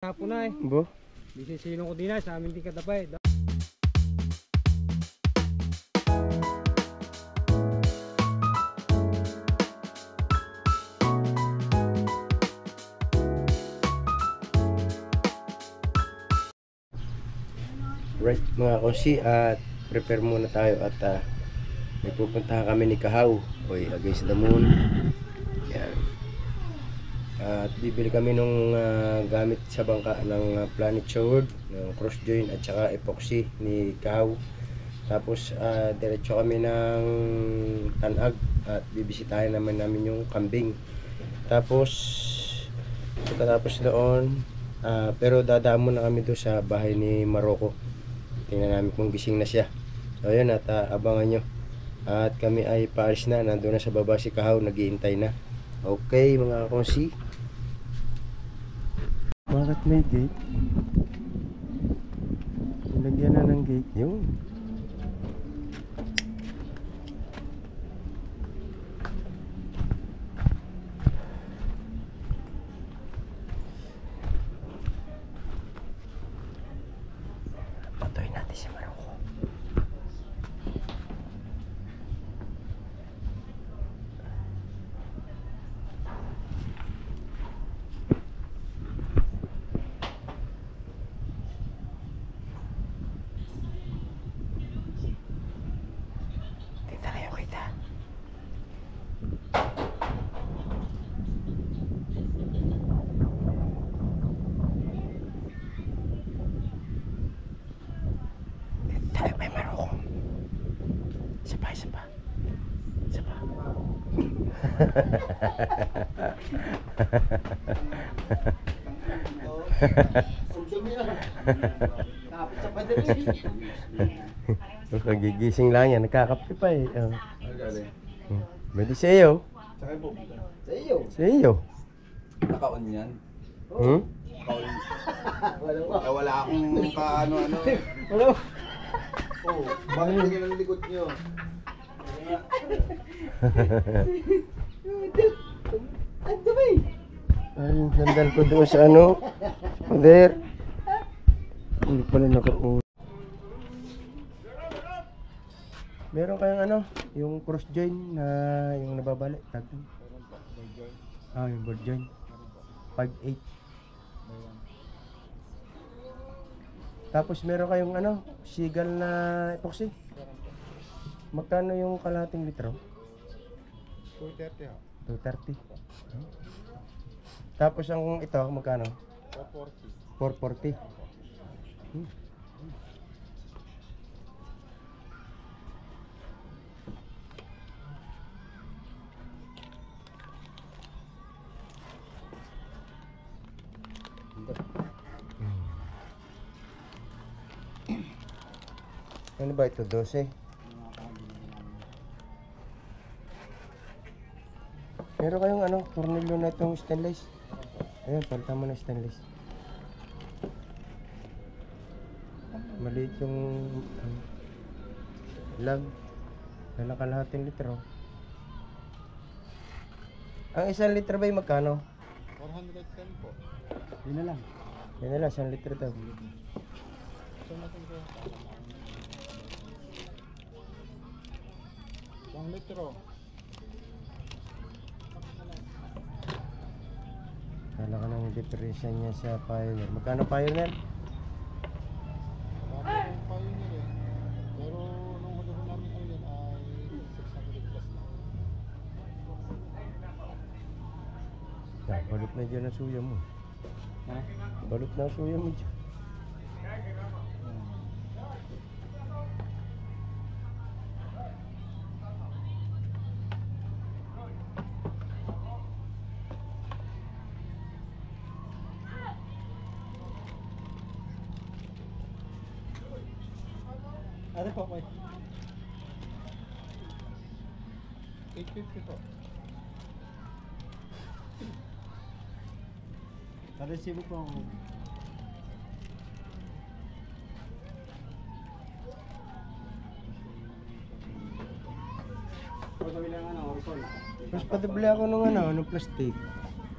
Hapon na eh. Bo? Bisisilong ko din sa amin din katapay. Right mga konsi, at prepare muna tayo at may pupuntahan kami ni Kahaw against the moon. Yan. At bibili kami nung gamit sa bangka ng Planet Shore, ng cross joint at saka epoxy ni Kahaw. Tapos diretso kami ng Tanag at bibisitahin naman namin yung kambing. Tapos pagkatapos doon, pero dadaan muna kami doon sa bahay ni Maroko. Tingnan namin kung gising na siya. So ayun, at abangan nyo. At kami ay paalis na. Nandun na sa baba si Kahaw, naghihintay na. Okay mga konsi. Bakit may gate? Nilagyan na ng gate yun. Patuloy natin si Maroko. Dito kayo kita. Tayo kay Maroko. Isa pa. Kagigising lang yan, nakakape pa eh. Pwede sa iyo. Sa iyo. Naka-on yan. Hmm? Naka-on. Wala akong ka-ano-ano. Wala. Oh, bakit tingin ang likod nyo? Ay, yung sandal ko doon sa ano. Pader. Hindi pala naka-on. Meron kayong ano, yung cross joint na yung nababalik. Yung board joint. 5/8. Tapos meron kayong ano, sigal na epoxy. Magkano yung kalahating litro? 230 ha. 230. Tapos ang ito, magkano? 440. 440. Ano ba ito? 12? Meron kayong ano, tornilyo na itong stainless. Ayan, palitan mo na stainless. Maliit yung lag. Kailan kalahating litro. Ang 1 litro ba yung magkano? 410 po. Yun na lang. Yan na lang, 1 litro daw. So natin ko. 1 litro. Kala ka ng diferensya niya sa Pioneer. Magkano Pioneer? Bakit yung Pioneer eh. Pero nung huli ko namin ano yan ay 600 plus na. Balot na dyan ang suya mo. Ha? Balot na ang suya mo dyan. Ano po, boy? 850 po. Resibo po ako. Mas padubli ako nung ano, nung plastic.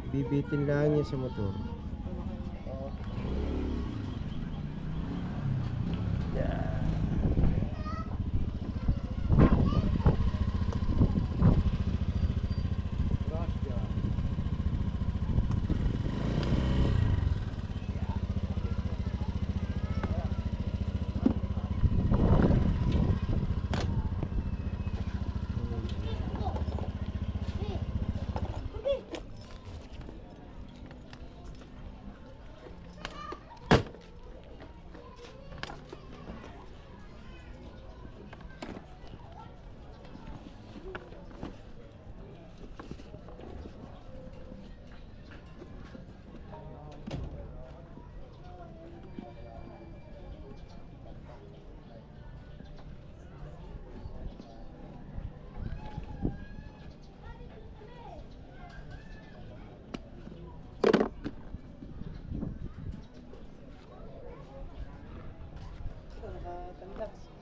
Bibitin lang niya sa motor.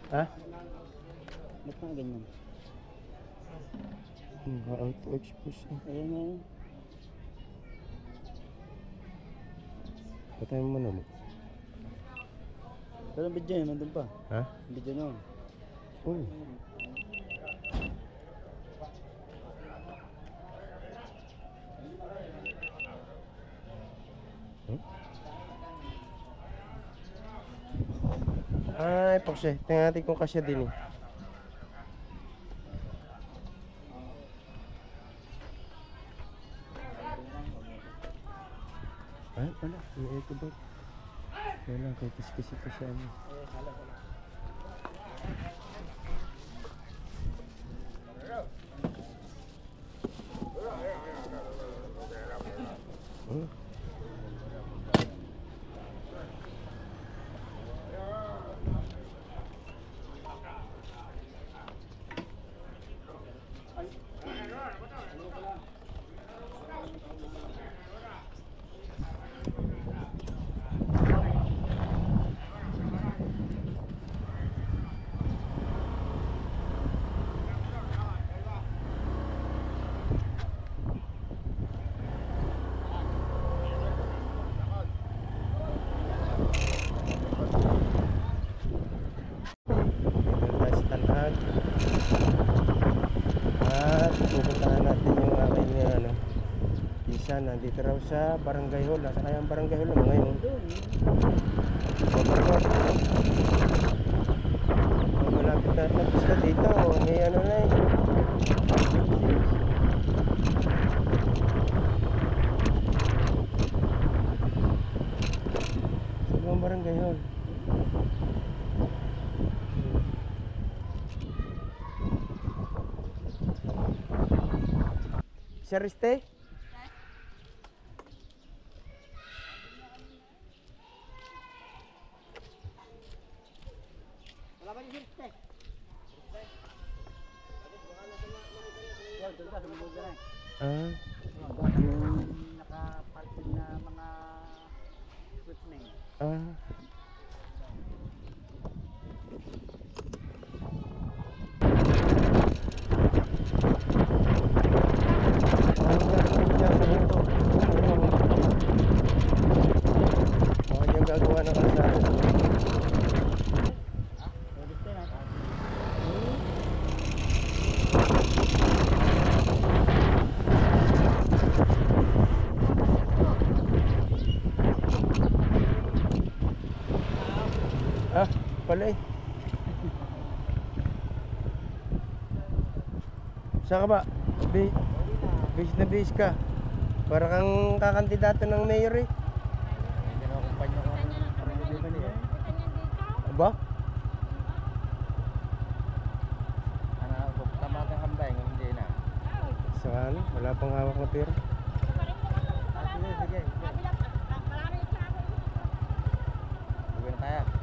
Ha? Ba't nga ganyan? Auto-expose eh. Ayan nga yun. Patay mo na ulit. Pero ang video yun, nandun pa. Ha? Ang video na. Uy. Ay, Pokse. Tingnan natin kung kasya din eh. Ay, pala. May echo ba? Kaya lang, kay kiskisi pa siya. Ano. Hmm. At pupuntahan natin yung aking isa nandito raw sa Barangay Hall. Sa kaya ang Barangay Hall mga ngayon malapit na pista dito. May ano na eh, sa buong Barangay Hall. Sariste? Wala ba yung hirte? Yan, doon ka, sumulog ka na. Ah, Yung nakaparking na mga equipment. ah. Gagawa ng kalsada. Ah, pala eh. Saan ka ba? Base na base ka. Para kang kakandidato ng mayor eh. Ba? Sa ano? Wala pang hawak na pera.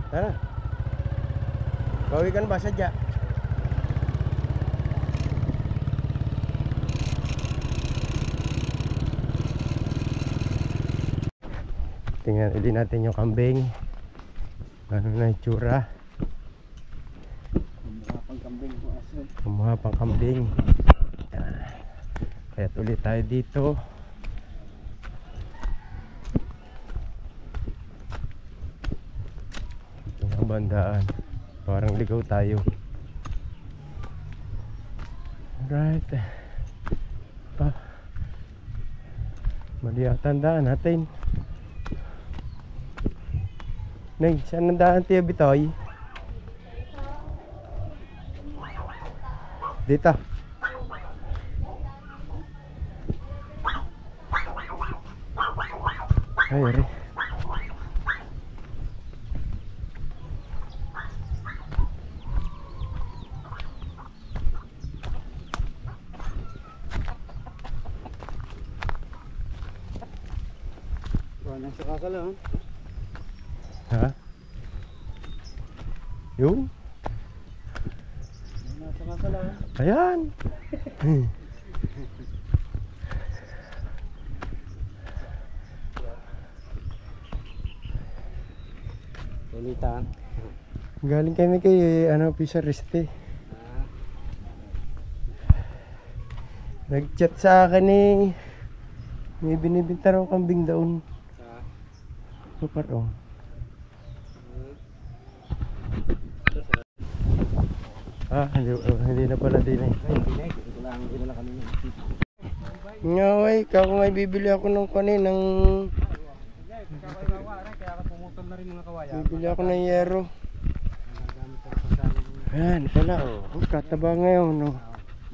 Tara. Bawi ka na ba sadya? Tingnan ulit natin yung kambing. Ano na itsura? Mukha pang kambing kung aso. Kumuha pang kambing. Kaya ulit tayo dito. Ito ang bandaan. Parang ligaw tayo. Alright. Mali yata ang daan natin. Nay, saan ang daan tiyo Bitoy? Dito. Ay, rin. Wala sa kakala ha. Ha? Yung? Nasa kakala ha. Ayan. Ulitan. Galing kami kay Pisa Reste. Nag-chat sa akin may binibinta raw kambing daon. Parong. Hindi na pala din eh. Ito lang ang ginala kanina. Ngaway, kako nga bibili ako ng kanin ng... Kaya ka pumutol na rin mga kawaya. Bibili ako ng yero. Ayan pala oh. Kataba ngayon oh.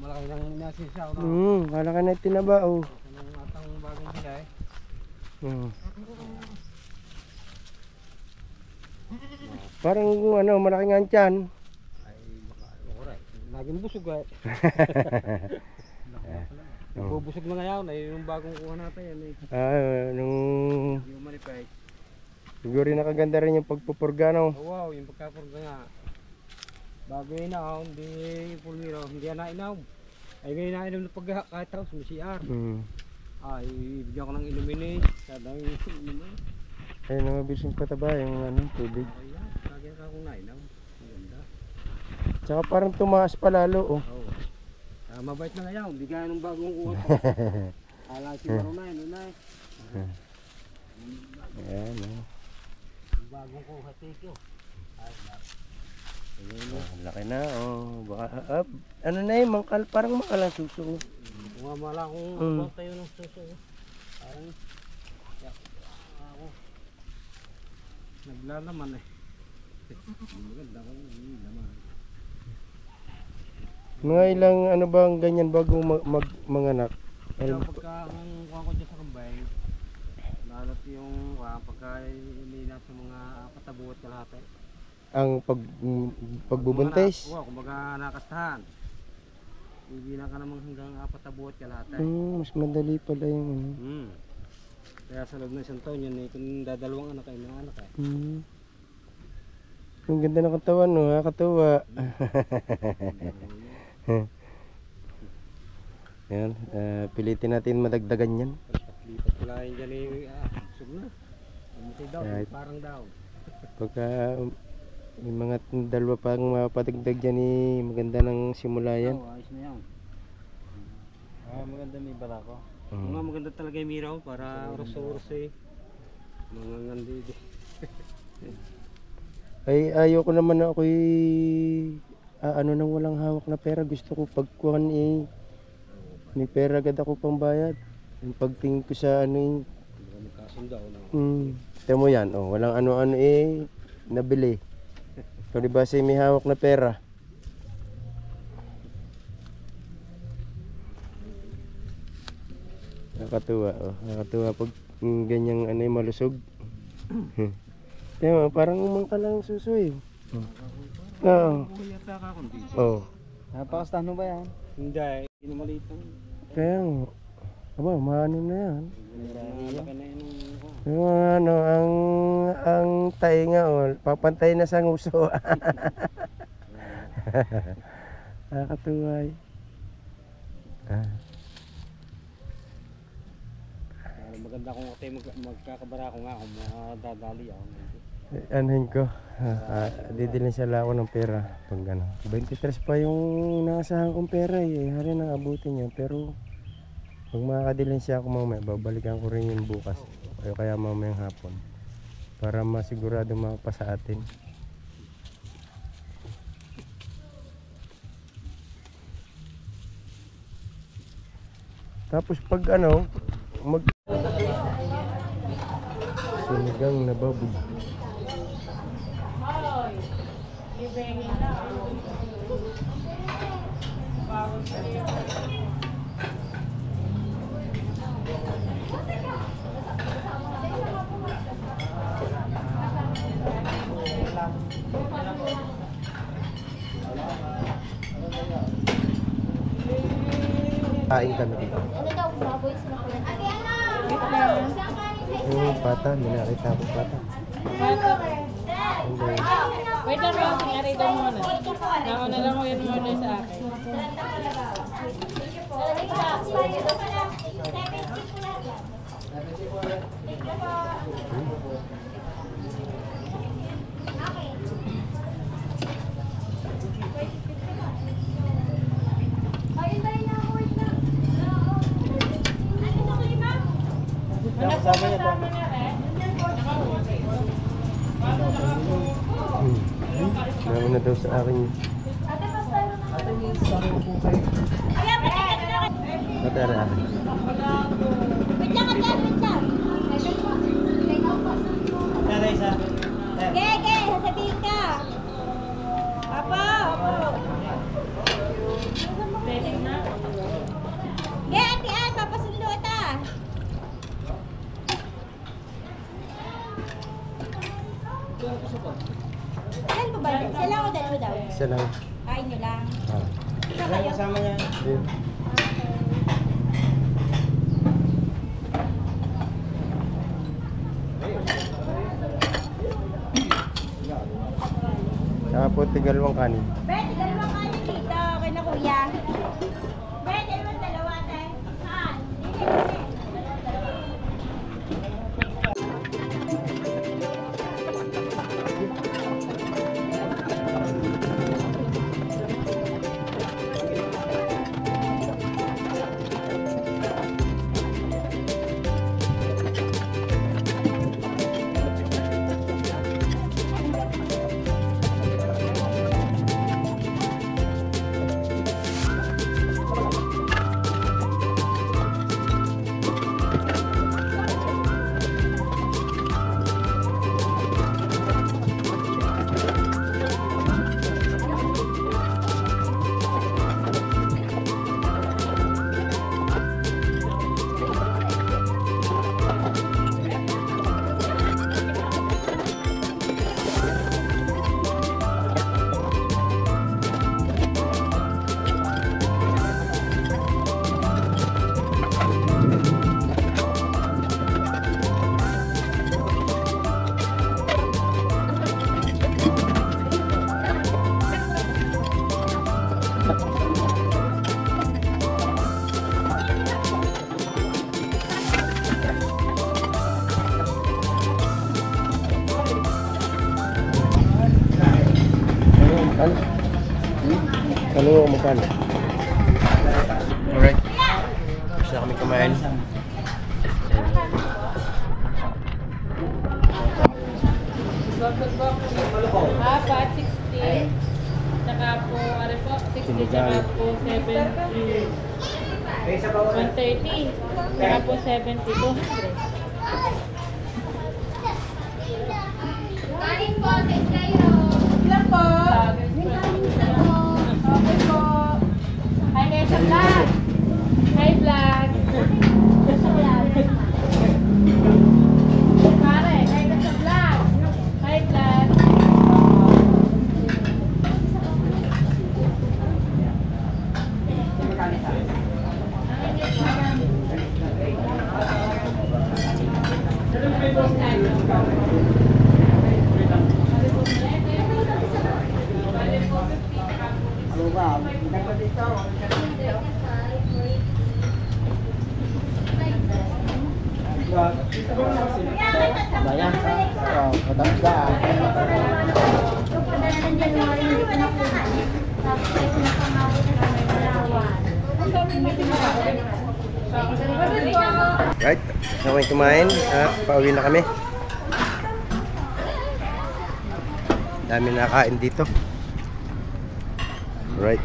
Malaki lang inasin siya. Kala ka na tinaba oh. Anong atang bagong bilay? Parang malaki nga tiyan. Ay, baka, laging busog eh. Nabubusog na ngayon, ay yung bagong kuha natin yan eh. Nung... Yung manipay. Siguro nakaganda rin yung pagpupurga no? Oh, wow, yung pagkapurga nga. Bago yung inaw, hindi pulmiro, hindi yan nainaw. Ay ngayon nainom na pag kahit raw sa CR. Ay, ibigyan ko ng inumin eh. Sadang inumin. Ay, namabilis yung pataba yung tubig. Ay, yan. Lagi ka kung nainaw. Ang ganda. Tsaka parang tumaas pa lalo oh. Oo. Mabait na ngayon, hindi gaya nung bagong kuha ko. Kala si Marunay, Nunay. Ayan oh. Yung bagong kuha, Tikyo. Ay, Laki na oh. Baka, mangkal, parang mangkal ang suso. Mala kung tayo ng suso. Parang ako naglalaman eh. Maganda ko laman. Mga ilang bang ganyan bago manganak? Kaya pagka ang kuha ko dyan sa kambay, lalot yung pagka inina sa mga patabuot kalahati. Ang pagbubuntis? Oo, kumbaga nakastahan. Ibina ka naman hanggang 4 na buhat kalahati. Mas madali pala yung Kaya sa loob ng isang taon yun kung dadalawang anak ay mga anak eh. Ang ganda ng katawan no, nakakatuwa. Yan, pilitin natin madagdagan yan. Lipat ko lang dyan busog na. Umusay daw, parang daw. Pagka may mga dalawa pang mapadagdag dyan maganda ng simula yan. Oo, ayos na yan. Maganda may barako. Maganda talaga yung miraw para oras-oras eh. Mga ngandidi. Ay ayoko naman na ako'y nang walang hawak na pera. Gusto ko pagkuhan may pera agad ako pang bayad. Yung pagtingin ko sa Magkasundaw na. Ito mo yan, walang ano-ano nabili. So diba may hawak na pera. Nakakatuwa pag ganyang malusog. Diba, parang umangka lang susoy. Oo. Napakastahan mo ba yan? Hindi, hindi maliit lang. Kaya maano na yan. Laki na yun. Yung ang tainga papantay na sa nguso. Nakakatuwa Maganda kung tayo magkakabara ko nga kung madadali ako. Anuhin ko, didilin siya ako ng pera. Pag 23 pa yung nasahan kong pera hari nang abutin niya. Pero pag makakadilin siya ako mamaya, babalikan ko rin yung bukas. O kaya mamayang hapon. Para masigurado makapa sa atin. Tapos pag sinigang na baboy. Kain kami dito. Yung pata, minakita ko pata. Wait lang lang, sinari daw muna. Nauna lang mo yun muna sa akin. na daw sa akin. Matara akin. Gege, sasabihin ka. Apo. Pwede na. Ge, ate Ann, papasundo ita. Ilan po ba? Isa lang o dalawa daw? Isa lang. Kain nyo lang. Ah. Isa kayo? Yun. Saka po tigalawang kanin. Bet, dalawang kanin dito. Kay na kuya. Bet, dalawa ate. Saan? Dito. Ano magkano? Alright. Tapos na kami kumain. Apat, 60. Tsaka po, ano po, 60, tsaka po 70. 130. Tsaka po 72. Kain po, sa kayo. Ilan po? Okay po. Hi guys, sa vlog. Hi, vlog. Pare, hi guys, sa vlog. Hi, vlog. Right. So kami kumain at pauwi na kami. Dami nakain dito. Right.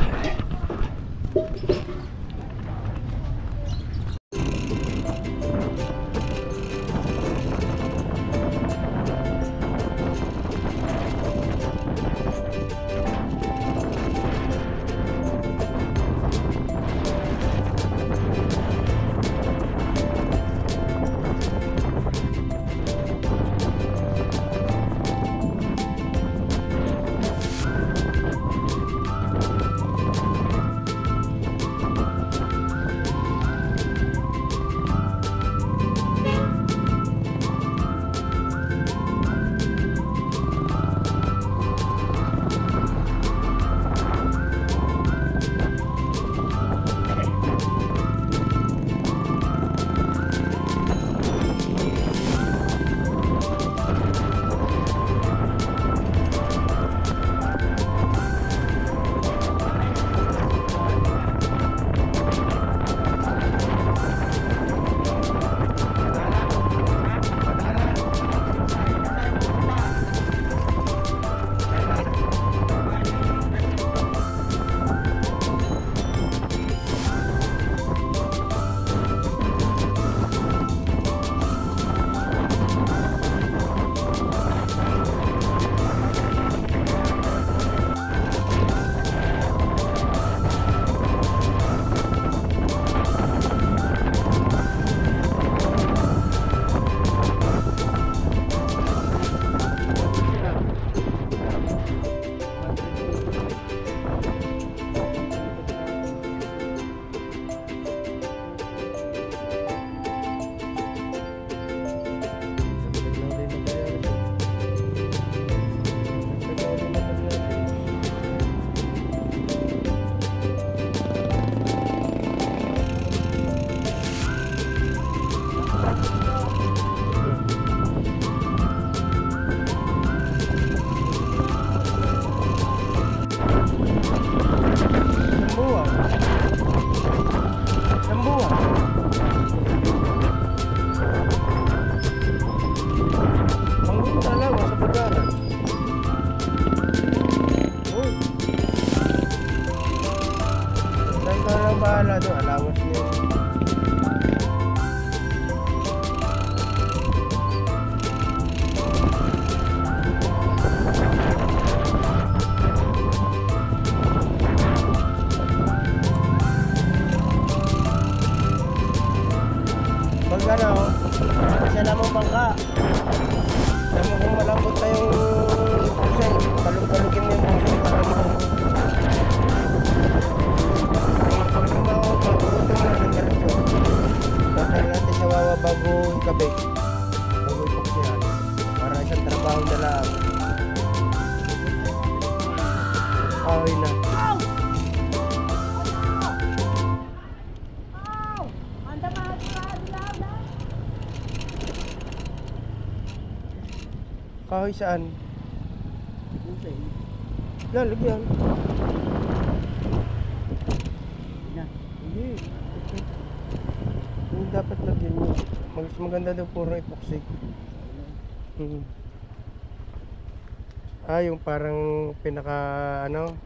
doon, allowance niya. Pag ano, isa lang ang bangka. Alam mo kung malambot na yung pusay, kalug-kalugin mo yung pusay para mahulog. Pag lumaw, pag-uto mo na ng diretso. Tatay natin sa wawa bago ikabig. Bago ipoksyan. Para isang trabaho na lang. Ahoy na. Kahoy saan? Lalagyan. Hindi. Hindi dapat lagyan mo. Mas maganda daw puro epoxy. Yung parang pinaka ano?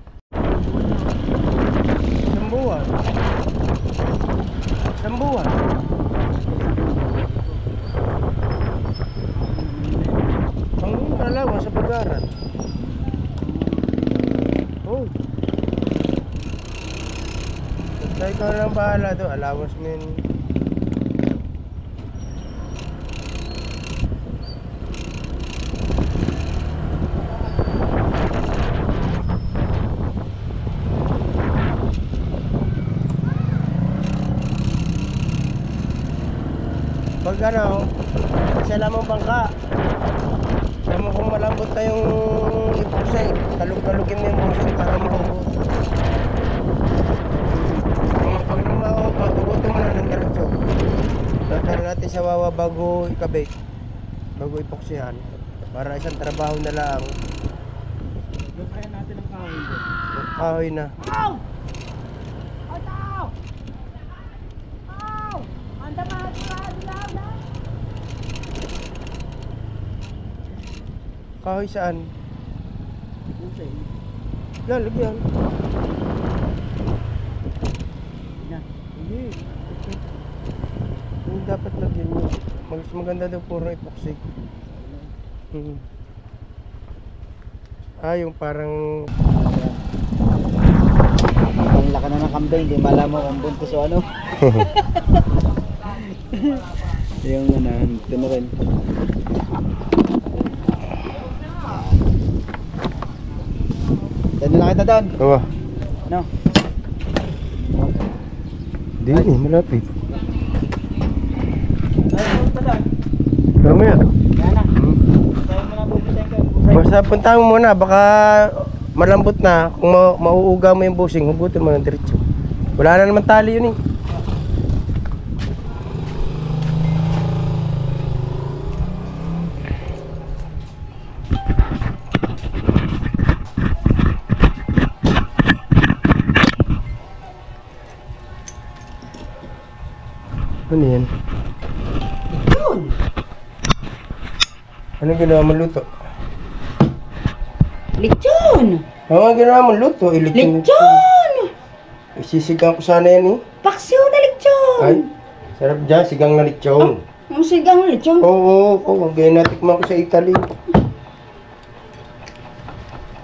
Sambuan. Sambuan. Ang alawa sa pag-aral. Oh. Basta ikaw lang bahala doon. Allowance mo yun. Pag ano, isa lang ang bangka. Alam mo kung malambot na yung pusay, kalug-kalugin mo yung pusay para mahulog. Pag lumaw, pag-uto mo na ng diretso. Tatay natin sa wawa bago ikabig. Bago ipoksyan. Para isang trabaho na lang. Kaya natin ang kahoy doon. Kahoy na. Kahoy saan? Lalagyan. Hindi. Hindi dapat lagyan mo. Mas maganda daw puro epoxy. Yung parang Ang laka na ng kambing, hindi malaman kung buntis o ano. Yung ito na rin. Dito na kita doon. Oo. No? Hindi, malapit. Ay, punta doon. Mamaya. Yan na. Sa'yo mo na pupuntahin ko. Basta puntahan mo muna, baka malambot na. Kung mauuga mo yung busing, hugutin mo ng diretso. Wala na naman tali yun eh. Ano yan? Yun! Anong ginawa mo luto? Lechon! Ang ginawa mo luto, ilechon. Lechon! Isisigang ko sana yan eh. Paksiw na lechon! Ay, sarap dyan, sigang na lechon. Ang sigang lechon. Oo, ganyan natikman ko sa Italy.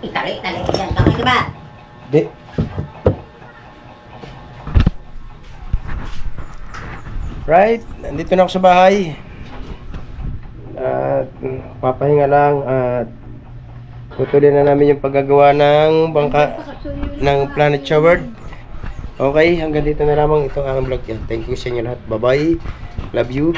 Itali. Yan, kakay ka ba? Di. Right, nandito na ako sa bahay. At papahinga lang at tutuloy na namin yung paggagawa ng bangka ng Planet Shower. Okay, hanggang dito na lamang itong aking vlog yan. Thank you sa inyo lahat. Bye-bye. Love you.